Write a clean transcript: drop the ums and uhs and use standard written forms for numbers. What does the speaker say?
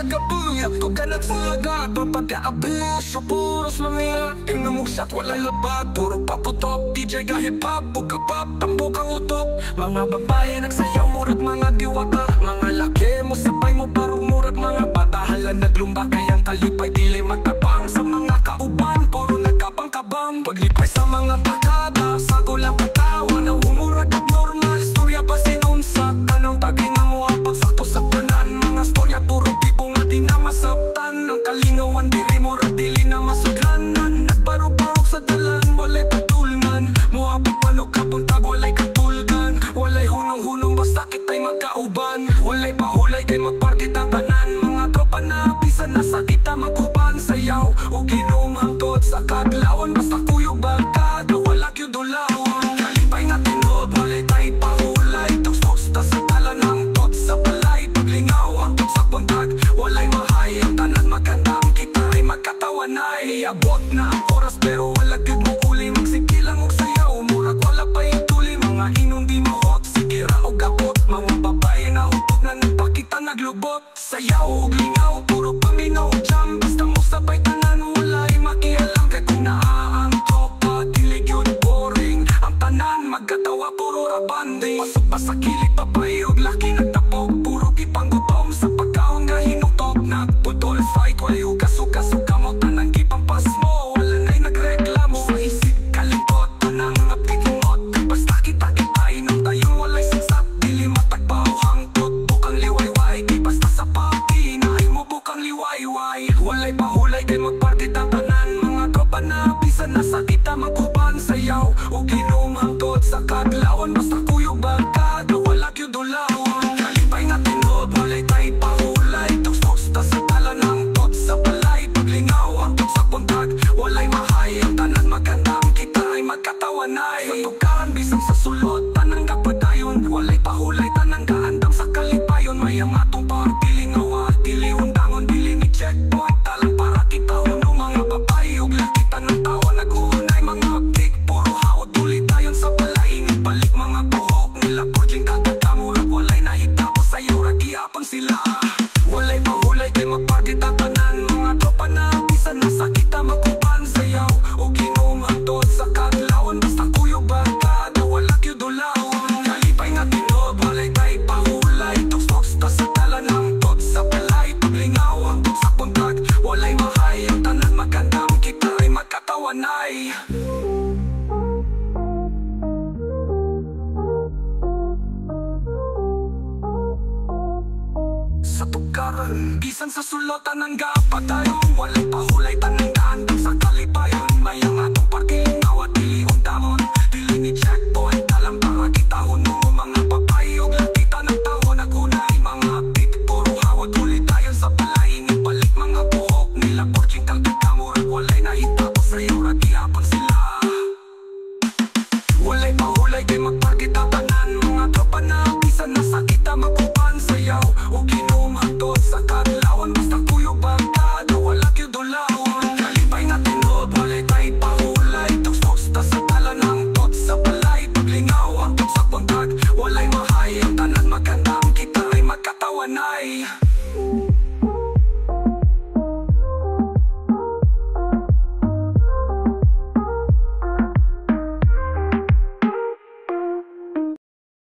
nagabuya ko ganat sulaga papagkaabi sa puros mamaya inamuksak walay labat puro paputok DJ kahipap bukapap tambukang utok mga babae nagsayaw murag mga diwata mga laki mo sabay mo parang murag mga bata halan naglumba kayang talipay dili matapang sa mga kauban puro nagkabang-kabang paglipay sa mga pakada sa gulang patawa na humurag at normal istorya ba sinunsa tanong taging ang muapag sakto sa panan mga storya puro tipo nga di na masaptan ang kalingawan diri mo dili na masuglanan nagbarog-barog sa dalan walay patulngan muapag manok kapuntag walay katulgan walay hunong-hunong basta kita'y magkauban walay pahulay kay magparty ng tanan mga tropa na bisan nasa kita magkuban sayaw o ginumangtot sa kadlawan basta kuyog bagkada wala kyud dulawan kalipay nga tinod walay tay pahulay tuks-tuks ta sa talan ang tot sa balay paglingaw ang tot sa puntag walay mahay ang tanan maganda ang kita ay magkatawan ay abot na ang oras pero wala gyud mo uli magsikilang og sayaw murag wala pa ituli mga inom di mo hot sigira og gapot mga babae na hutog na nagpakita naglubot sayaw og lingaw puro paminaw jam basta mo sabay tanan walay makialam kay kung naa ang tropa dili gyud boring ang tanan magkatawa puro rabanding pasok pa sa kilig papay og laki nagtapog puro gipanggutom sa pagkaon nga hinuktok nagputol fight walay ugas-ugas kamot tanang gipampas mo wala na'y nagreklamo sa isip kalimot tanang apikimot basta kita inom tayo walay siksak dili matagbaw hangtot bukang liwayway di basta sa paki na ay mo bukang liwayway walay pahulay kay magparty ng tanan mga tropa na bisan nasa kita magkuban sayaw o ginumangtot sa kadlawan basta kuyog bagkada wala kyud dulawan kalipay nga tinod walay tay pahulay tuks-tuks ta sa talan ang tot sa balay paglingaw ang tot sa puntag walay mahay ang tanan maganda ang kita ay magkatawanay sa tukaran bisang sa sulod tanang kapadayon walay pahulay tanang kaandam sa kalipayon may ang atong party lingaw at dili undangon dili ni checkpoint talang para kita uno mga babae ug laki tanang tawa naguunay mga uptik puro haot ulit tayon sa balay balik mga buhok nila porjing tatamurag walay nahitabo sa'yo ragiapon sila walay pahulay kay magparty tatanan mga tropa na bisan nasa kita magkuban sayaw o ginumangtot sa kadlawan basta kuyog bagkada wala kyud dulawan kalipay nga tinod walay tay pahulay tuks-tuks ta sa talan ang tot sa balay paglingaw ang tot sa puntag walay mahay ang tanan maganda ang kita ay magkatawanay sa tukaran bisan sa sulotan ng gapadayon walay pahulay tanang kaandam sa kalipayon may ang atong parkilingaw at dili undangon dili ni checkpoint talang para kita uno mga babae og latita ng tao nagunay mga tip puro hawad ulit tayo sa balay balik mga buhok nila porjing kamurag walay nahitabo sa'yo ragiapon sila walay pahulay kay magparty tatan